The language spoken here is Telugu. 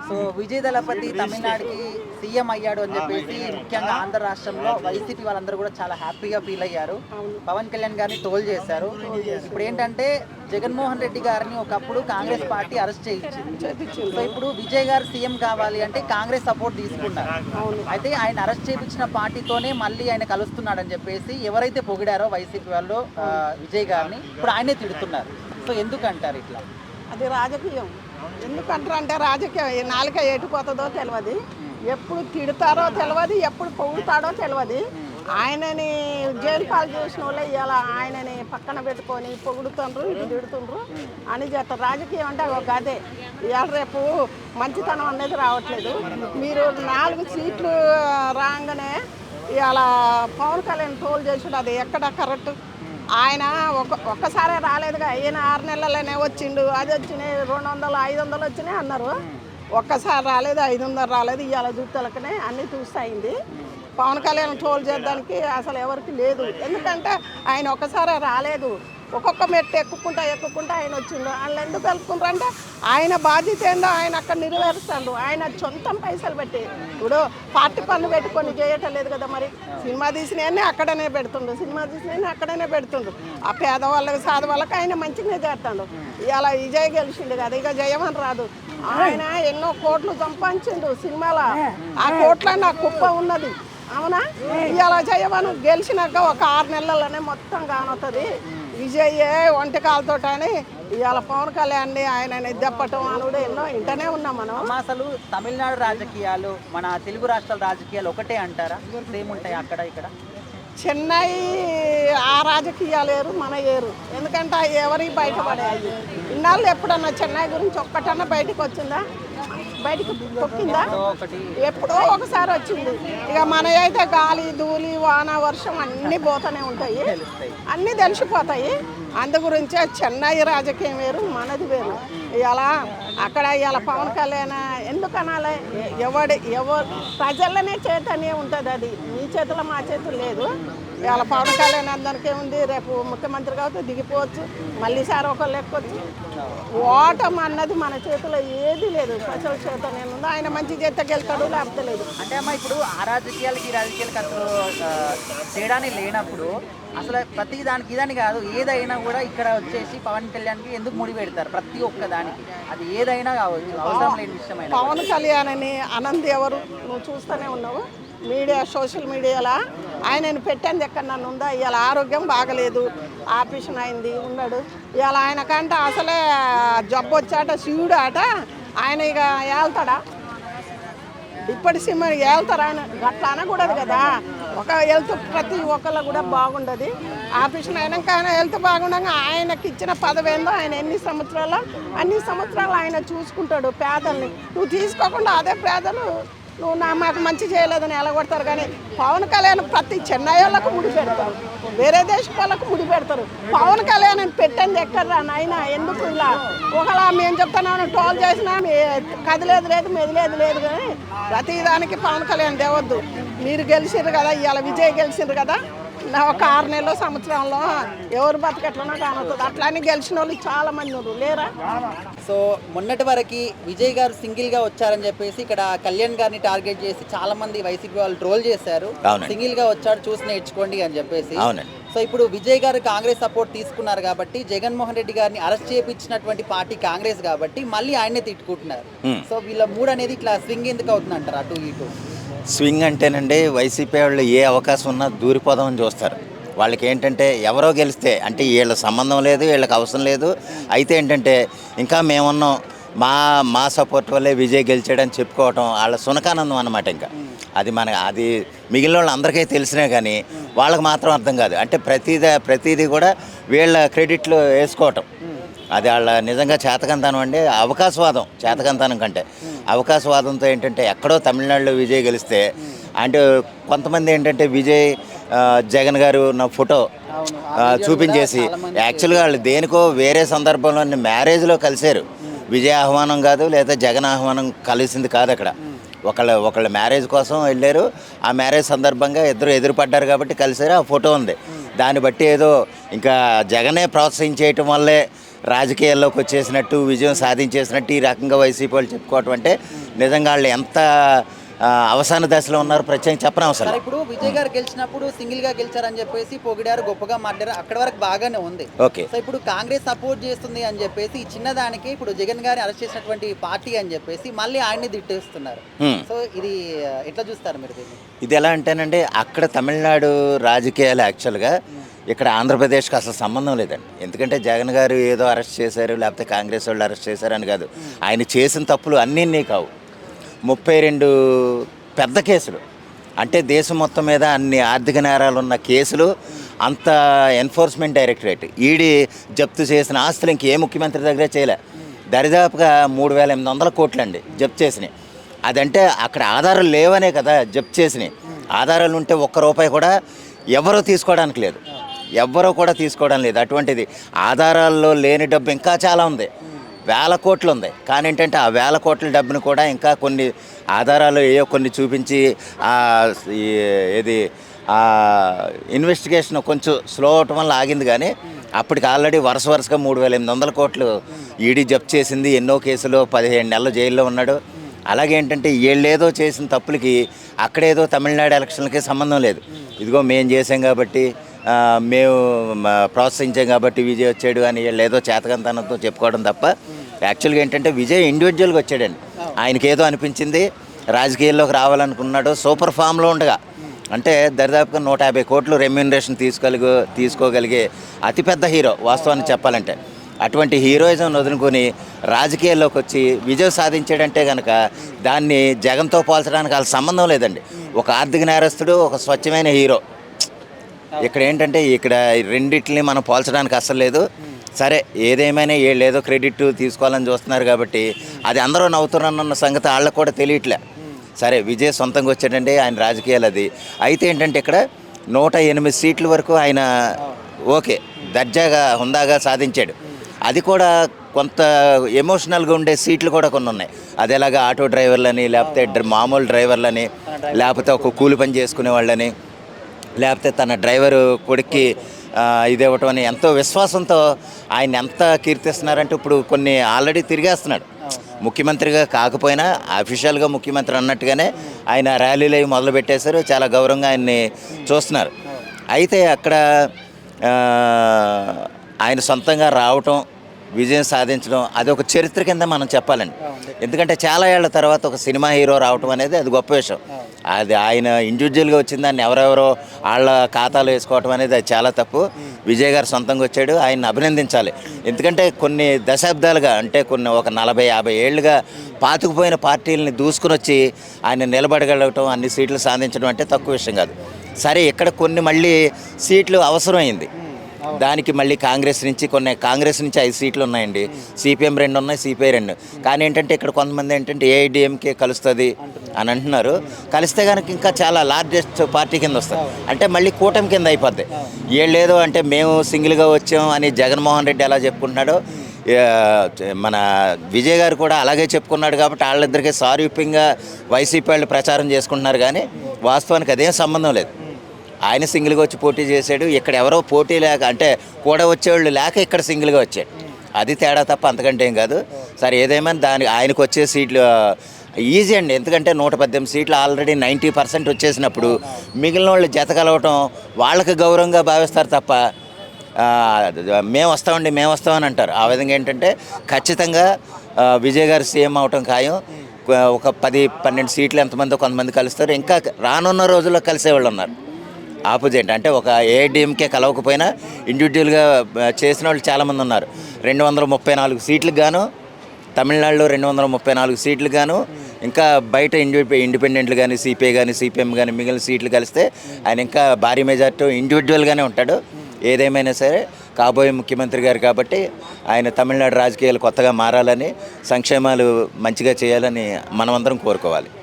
సో విజయ్ దళపతి తమిళనాడుకి సీఎం అయ్యాడు అని చెప్పేసి ముఖ్యంగా ఆంధ్ర రాష్ట్రంలో వైసీపీ వాళ్ళందరూ కూడా చాలా హ్యాపీగా ఫీల్ అయ్యారు. పవన్ కళ్యాణ్ గారిని ట్రోల్ చేశారు. ఇప్పుడు ఏంటంటే జగన్మోహన్ రెడ్డి గారిని ఒకప్పుడు కాంగ్రెస్ పార్టీ అరెస్ట్ చేయించింది. సో ఇప్పుడు విజయ్ గారు సీఎం కావాలి అంటే కాంగ్రెస్ సపోర్ట్ తీసుకున్నారు. అయితే ఆయన అరెస్ట్ చేయించిన పార్టీతోనే మళ్ళీ ఆయన కలుస్తున్నాడు అని చెప్పేసి ఎవరైతే పొగిడారో వైసీపీ వాళ్ళు విజయ్ గారిని ఇప్పుడు ఆయనే తిడుతున్నారు. సో ఎందుకంటారు ఇట్లా? అది రాజకీయం. ఎందుకంటారు అంటే రాజకీయం నాలుక ఎటుపోతుందో తెలియదు, ఎప్పుడు తిడతారో తెలియదు, ఎప్పుడు పొగుతాడో తెలియదు. ఆయనని జైలు పాలు చేసిన వాళ్ళే ఇలా ఆయనని పక్కన పెట్టుకొని పొగుడుతుండ్రు, ఇటు తిడుతుండ్రు అని చేస్తారు. రాజకీయం అంటే ఒక అదే. ఇవాళ రేపు మంచితనం అనేది రావట్లేదు. మీరు 4 సీట్లు రాగానే ఇవాళ పవన్ కళ్యాణ్ ట్రోల్ చేసుడు అది ఎక్కడ కరెక్ట్? ఆయన ఒక్కసారే రాలేదుగా, ఈయన 6 నెలలనే వచ్చిండు. అది వచ్చినాయి 200 500 వచ్చినాయి అన్నారు. ఒక్కసారి రాలేదు, 500 రాలేదు. ఇవాళ చూస్తలకనే అన్నీ చూస్తాయింది. పవన్ కళ్యాణ్ ట్రోల్ చేయడానికి అసలు ఎవరికి లేదు. ఎందుకంటే ఆయన ఒక్కసారి రాలేదు, ఒక్కొక్క మెట్టు ఎక్కుకుంటా ఆయన వచ్చిండు. వాళ్ళు ఎందుకు కలుపుకుంటారు అంటే ఆయన బాధ్యత ఏందో ఆయన అక్కడ నెరవేరుస్తాడు. ఆయన సొంతం పైసలు పెట్టి ఇప్పుడు పార్టీ పన్ను పెట్టుకొని చేయటం లేదు కదా. మరి సినిమా తీసినవన్నీ అక్కడనే పెడుతుండు, సినిమా తీసినవన్నీ అక్కడనే పెడుతుండు. ఆ పేదవాళ్ళకి సాధవాళ్ళకి ఆయన మంచిగానే చేస్తాడు. ఇలా విజయ్ గెలిచిండు కదా, ఇక జయమని రాదు. ఆయన ఎన్నో కోట్లు సంపాదించిండు సినిమాలో. ఆ కోట్లన్నీ ఆ కుప్ప ఉన్నది, అవునా? ఇలా జయమను గెలిచినాక ఒక 6 నెలల్లోనే మొత్తం కానవుతుంది. విజయ్ వంటకాలతో అని ఇవాళ పవన్ కళ్యాణ్ ఆయన దెప్పటం అనుడు ఎన్నో ఇంటనే ఉన్నాం మనం. అసలు తమిళనాడు రాజకీయాలు మన తెలుగు రాష్ట్రాల రాజకీయాలు ఒకటే అంటారా? సేమ్ ఉంటాయి అక్కడ ఇక్కడ? చెన్నై ఆ రాజకీయాలు వేరు, మన వేరు. ఎందుకంటే ఎవరికి బయటపడేది. ఇన్నాళ్ళు ఎప్పుడన్నా చెన్నై గురించి ఒక్కటన్నా బయటకు వచ్చిందా? బయటకు తొక్కిందా? ఎప్పుడో ఒకసారి వచ్చింది. ఇక మన అయితే గాలి ధూళి వాన వర్షం అన్నీ పోతూనే ఉంటాయి, అన్నీ తెలిసిపోతాయి. అందు గురించే చెన్నై రాజకీయం వేరు, మనది వేరు. ఇలా అక్కడ ఇలా పవన్ కళ్యాణ్ ఎందుకు అనాలి? ఎవరు ప్రజలనే చేతనే ఉంటుంది. అది మీ చేతిలో మా చేతులు లేదు. ఇవాళ పవన్ కళ్యాణ్ అందరికీ ఉంది, రేపు ముఖ్యమంత్రి కాబట్టి దిగిపోవచ్చు, మళ్ళీ సార్ ఒకళ్ళు ఎక్కొచ్చు. ఓటం అన్నది మన చేతిలో ఏది లేదు, ప్రజల చేతనే ఉంది. ఆయన మంచి చేత గెలుతాడు, లేకపోతే లేదు. అంటే అమ్మ ఇప్పుడు ఆ రాజకీయాలకి ఈ రాజకీయాలకి అసలు తేడానే లేనప్పుడు అసలు ప్రతి దానికి ఇదని కాదు, ఏదైనా కూడా ఇక్కడ వచ్చేసి పవన్ కళ్యాణ్కి ఎందుకు ముడి పెడతారు? ప్రతి ఒక్క దానికి అది ఏదైనా కావచ్చు, అవసరం లేని విషయమైన. పవన్ కళ్యాణ్ అని అనంత్ ఎవరు నువ్వు చూస్తూనే ఉన్నావు మీడియా, సోషల్ మీడియాలో. ఆయనను పెట్టింది ఎక్కడ నన్ను ఉందా? ఇవాళ ఆరోగ్యం బాగలేదు, ఆపరేషన్ అయింది, ఉన్నాడు. ఇవాళ ఆయనకంటే అసలే జబ్బు వచ్చాట, శివుడు ఆట. ఆయన ఇక వెళ్తాడా? ఇప్పటి సినిమా వెళ్తారా? ఆయన గట్లా అనకూడదు కదా. ఒక హెల్త్ ప్రతి ఒక్కళ్ళు కూడా బాగుండదు. ఆపరేషన్ అయినాక ఆయన హెల్త్ బాగుండగా ఆయనకి ఇచ్చిన పదవి ఏందో, ఆయన అన్ని సంవత్సరాలు ఆయన చూసుకుంటాడు పేదల్ని. నువ్వు తీసుకోకుండా అదే పేదలు నువ్వు మాకు మంచి చేయలేదని ఎలగొడతారు. కానీ పవన్ కళ్యాణ్ ప్రతి చెన్నై వాళ్ళకు ముడి పెడతారు, వేరే దేశ వాళ్ళకు ముడి పెడతారు. పవన్ కళ్యాణ్ పెట్టండి ఎక్కడ్రా నాయన? ఎందుకు ఇలా ఒకలా మేము చెప్తున్నాను ట్రోల్ చేసినా కదిలేదు లేదు, మెదిలేదు లేదు. కానీ ప్రతిదానికి పవన్ కళ్యాణ్ దేవద్దు. మీరు గెలిచిర్రు కదా, ఇవాళ విజయ్ గెలిచిర్రు కదా, ఒక 6 నెలలో సంవత్సరంలో ఎవరు బతకట్లనో కానవుతుంది. అట్లానే గెలిచిన వాళ్ళు చాలా మంది ఉన్నారు, లేరా? సో మొన్నటి వరకు విజయ్ గారు సింగిల్ గా వచ్చారని చెప్పేసి ఇక్కడ కళ్యాణ్ గారిని టార్గెట్ చేసి చాలా మంది వైసీపీ వాళ్ళు ట్రోల్ చేశారు. సింగిల్ గా వచ్చాడు, చూసి నేర్చుకోండి అని చెప్పేసి. సో ఇప్పుడు విజయ్ గారు కాంగ్రెస్ సపోర్ట్ తీసుకున్నారు కాబట్టి, జగన్మోహన్ రెడ్డి గారిని అరెస్ట్ చేయించినటువంటి పార్టీ కాంగ్రెస్ కాబట్టి మళ్ళీ ఆయనే తిట్టుకుంటున్నారు. సో వీళ్ళ మూడు అనేది ఇట్లా స్వింగ్ ఎందుకు అవుతుంది అంటారు అటు ఇటు? స్వింగ్ అంటేనండి, వైసీపీ వాళ్ళు ఏ అవకాశం ఉన్నా దూరిపోదామని చూస్తారు. వాళ్ళకి ఏంటంటే ఎవరో గెలిస్తే అంటే వీళ్ళ సంబంధం లేదు, వీళ్ళకి అవసరం లేదు. అయితే ఏంటంటే ఇంకా మేమున్నాం, మా సపోర్ట్ వల్లే విజయ్ గెలిచాడని చెప్పుకోవటం వాళ్ళ సునకానందం అన్నమాట. ఇంకా అది మిగిలిన వాళ్ళు అందరికీ తెలిసినా కానీ వాళ్ళకి మాత్రం అర్థం కాదు. అంటే ప్రతిదీ కూడా వీళ్ళ క్రెడిట్లు వేసుకోవటం, అది వాళ్ళ నిజంగా చేతకంతనం అండి. అవకాశవాదం, చేతకంతనం కంటే అవకాశవాదంతో ఏంటంటే ఎక్కడో తమిళనాడులో విజయ్ గెలిస్తే అంటే కొంతమంది ఏంటంటే విజయ్ జగన్ గారు నా ఫోటో చూపించేసి, యాక్చువల్గా వాళ్ళు దేనికో వేరే సందర్భంలో మ్యారేజ్లో కలిశారు. విజయ్ ఆహ్వానం కాదు, లేదా జగన్ ఆహ్వానం కలిసింది కాదు. అక్కడ ఒకళ్ళ మ్యారేజ్ కోసం వెళ్ళారు. ఆ మ్యారేజ్ సందర్భంగా ఇద్దరు ఎదురుపడ్డారు కాబట్టి కలిసారు. ఆ ఫోటో ఉంది. దాన్ని బట్టి ఏదో ఇంకా జగనే ప్రోత్సహించేయటం వల్లే రాజకీయాల్లోకి వచ్చేసినట్టు విజయం సాధించేసినట్టు ఈ రకంగా వైసీపీ వాళ్ళు చెప్పుకోవటం అంటే నిజంగా వాళ్ళు ఎంత అవసాన దశలో ఉన్నారు ప్రత్యేకంగా చెప్పనవసరం. సరే, ఇప్పుడు విజయ్ గారు గెలిచినప్పుడు సింగిల్ గా గెలిచారని చెప్పేసి పొగిడారు, గొప్పగా మాట్లాడారు, అక్కడి వరకు బాగానే ఉంది. ఓకే. సో ఇప్పుడు కాంగ్రెస్ సపోర్ట్ చేస్తుంది అని చెప్పేసి ఈ చిన్నదానికి ఇప్పుడు జగన్ గారిని అరెస్ట్ చేసినటువంటి పార్టీ అని చెప్పేసి మళ్ళీ ఆయన్ని తిట్టేస్తున్నారు. సో ఇది ఎట్లా చూస్తారు మీరు దీన్ని? ఇది ఎలా అంటేనండి, అక్కడ తమిళనాడు రాజకీయాలు యాక్చువల్గా ఇక్కడ ఆంధ్రప్రదేశ్కి అసలు సంబంధం లేదండి. ఎందుకంటే జగన్ గారు ఏదో అరెస్ట్ చేశారు, లేకపోతే కాంగ్రెస్ వాళ్ళు అరెస్ట్ చేశారని కాదు. ఆయన చేసిన తప్పులు అన్నీ కావు. 32 పెద్ద కేసులు, అంటే దేశం మొత్తం మీద అన్ని ఆర్థిక నేరాలు ఉన్న కేసులు, అంత ఎన్ఫోర్స్మెంట్ డైరెక్టరేట్ ఈడీ జప్తు చేసిన ఆస్తులు ఇంకే ముఖ్యమంత్రి దగ్గరే చేయలే. దరిదాపుగా 3,800 కోట్లండి జప్తు చేసినాయి. అదంటే అక్కడ ఆధారాలు లేవనే కదా జప్తు చేసినాయి. ఆధారాలు ఉంటే ఒక్క రూపాయి కూడా ఎవరూ తీసుకోవడానికి లేదు, ఎవ్వరూ కూడా తీసుకోవడం లేదు. అటువంటిది ఆధారాల్లో లేని డబ్బు ఇంకా చాలా ఉంది, వేల కోట్లు ఉంది. కానీ ఏంటంటే ఆ వేల కోట్ల డబ్బును కూడా ఇంకా కొన్ని ఆధారాలు కొన్ని చూపించి ఏది ఇన్వెస్టిగేషన్ కొంచెం స్లో అవటం వల్ల ఆగింది. కానీ అప్పటికి ఆల్రెడీ వరుసగా 3,800 కోట్లు ఈడీ జప్తు చేసింది. ఎన్నో కేసులు 15 నెలలు జైల్లో ఉన్నాడు. అలాగే ఏంటంటే వీళ్ళేదో చేసిన తప్పులకి అక్కడేదో తమిళనాడు ఎలక్షన్లకి సంబంధం లేదు. ఇదిగో మేము చేసాం కాబట్టి, మేము ప్రోత్సహించాం కాబట్టి విజయ్ వచ్చాడు అని వీళ్ళు ఏదో చేతకంతనంతో చెప్పుకోవడం తప్ప, యాక్చువల్గా ఏంటంటే విజయ్ ఇండివిజువల్గా వచ్చాడండి. ఆయనకి ఏదో అనిపించింది, రాజకీయాల్లోకి రావాలనుకున్నాడు. సూపర్ ఫామ్లో ఉండగా, అంటే దరిదాపుగా 150 కోట్లు రెమ్యూనరేషన్ తీసుకోగలిగే అతిపెద్ద హీరో వాస్తవాన్ని చెప్పాలంటే. అటువంటి హీరోయిజం వదులుకొని రాజకీయాల్లోకి వచ్చి విజయం సాధించాడంటే కనుక దాన్ని జగన్తో పోల్చడానికి వాళ్ళ సంబంధం లేదండి. ఒక ఆర్థిక నేరస్తుడు, ఒక స్వచ్ఛమైన హీరో. ఇక్కడ ఏంటంటే ఇక్కడ రెండిట్లని మనం పోల్చడానికి అస్సలు లేదు. సరే, ఏదేమైనా వీళ్ళు ఏదో క్రెడిట్ తీసుకోవాలని చూస్తున్నారు కాబట్టి అది అందరూ నవ్వుతున్నారన్న సంగతి వాళ్ళకు కూడా తెలియట్లే. సరే, విజయ్ సొంతంగా వచ్చాడంటే ఆయన రాజకీయాలు అది. అయితే ఏంటంటే ఇక్కడ 108 సీట్ల వరకు ఆయన ఓకే దర్జాగా హుందాగా సాధించాడు. అది కూడా కొంత ఎమోషనల్గా ఉండే సీట్లు కూడా కొన్ని ఉన్నాయి. అది ఎలాగా ఆటో డ్రైవర్లని, లేకపోతే మామూలు డ్రైవర్లని, లేకపోతే ఒక కూలి పని చేసుకునే వాళ్ళని, లేకపోతే తన డ్రైవరు కొడుక్కి ఇదేవటం అని ఎంతో విశ్వాసంతో ఆయన ఎంత కీర్తిస్తున్నారంటే ఇప్పుడు కొన్ని ఆల్రెడీ తిరిగేస్తున్నాడు. ముఖ్యమంత్రిగా కాకపోయినా అఫీషియల్గా ముఖ్యమంత్రి అన్నట్టుగానే ఆయన ర్యాలీలు అవి మొదలు పెట్టేశారు. చాలా గౌరవంగా ఆయన్ని చూస్తున్నారు. అయితే అక్కడ ఆయన సొంతంగా రావటం, విజయం సాధించడం అది ఒక చరిత్ర కింద మనం చెప్పాలండి. ఎందుకంటే చాలా ఏళ్ల తర్వాత ఒక సినిమా హీరో రావటం అనేది అది గొప్ప విషయం. అది ఆయన ఇండివిజువల్గా వచ్చిన దాన్ని ఎవరెవరో వాళ్ళ ఖాతాలో వేసుకోవటం అనేది అది చాలా తప్పు. విజయ్ గారు సొంతంగా వచ్చాడు, ఆయన్ని అభినందించాలి. ఎందుకంటే కొన్ని దశాబ్దాలుగా, అంటే ఒక 40-50 ఏళ్ళుగా పాతుకుపోయిన పార్టీలని దూసుకుని వచ్చి ఆయన నిలబడగలగటం, అన్ని సీట్లు సాధించడం అంటే తక్కువ విషయం కాదు. సరే, ఇక్కడ కొన్ని మళ్ళీ సీట్లు అవసరమైంది. దానికి మళ్ళీ కాంగ్రెస్ నుంచి 5 సీట్లు ఉన్నాయండి. సిపిఎం 2 ఉన్నాయి, సిపిఐ 2. కానీ ఏంటంటే ఇక్కడ కొంతమంది ఏంటంటే ఏఐడిఎంకే కలుస్తుంది అని అంటున్నారు. కలిస్తే కనుక ఇంకా చాలా లార్జెస్ట్ పార్టీ కింద వస్తుంది, అంటే మళ్ళీ కూటమి కింద అయిపోద్ది. వీళ్ళేదో అంటే మేము సింగిల్గా వచ్చాం అని జగన్మోహన్ రెడ్డి ఎలా చెప్పుకుంటున్నాడో, మన విజయ్ గారు కూడా అలాగే చెప్పుకున్నాడు. కాబట్టి వాళ్ళిద్దరికీ సారూప్యంగా వైసీపీ వాళ్ళు ప్రచారం చేసుకుంటున్నారు. కానీ వాస్తవానికి అదేం సంబంధం లేదు. ఆయన సింగిల్గా వచ్చి పోటీ చేశాడు. ఇక్కడ ఎవరో పోటీ లేక, అంటే కూడా వచ్చేవాళ్ళు లేక ఇక్కడ సింగిల్గా వచ్చాడు. అది తేడా తప్ప అంతకంటే ఏం కాదు. సరే, ఏదేమైనా ఆయనకు వచ్చే సీట్లు ఈజీ అండి. ఎందుకంటే 118 సీట్లు ఆల్రెడీ 90% వచ్చేసినప్పుడు మిగిలిన వాళ్ళు జత కలవటం వాళ్ళకి గౌరవంగా భావిస్తారు తప్ప మేము వస్తామని అంటారు. ఆ విధంగా ఏంటంటే ఖచ్చితంగా విజయ్ గారు సీఎం అవటం ఖాయం. ఒక 10-12 సీట్లు ఎంతమంది కొంతమంది కలుస్తారు. ఇంకా రానున్న రోజుల్లో కలిసేవాళ్ళు ఉన్నారు. ఆపోజిట్ అంటే ఒక ఏఐడిఎంకే కలవకపోయినా ఇండివిజువల్గా చేసిన వాళ్ళు చాలామంది ఉన్నారు. 234 సీట్లకు గాను తమిళనాడులో 234 సీట్లకు గాను ఇంకా బయట ఇండిపెండెంట్లు కానీ, సిపిఐ కానీ, సిపిఎం కానీ మిగిలిన సీట్లు కలిస్తే ఆయన ఇంకా భారీ మెజార్టీ ఇండివిజువల్గానే ఉంటాడు. ఏదేమైనా సరే కాబోయే ముఖ్యమంత్రి గారు కాబట్టి ఆయన తమిళనాడు రాజకీయాలు కొత్తగా మారాలని, సంక్షేమాలు మంచిగా చేయాలని మనమందరం కోరుకోవాలి.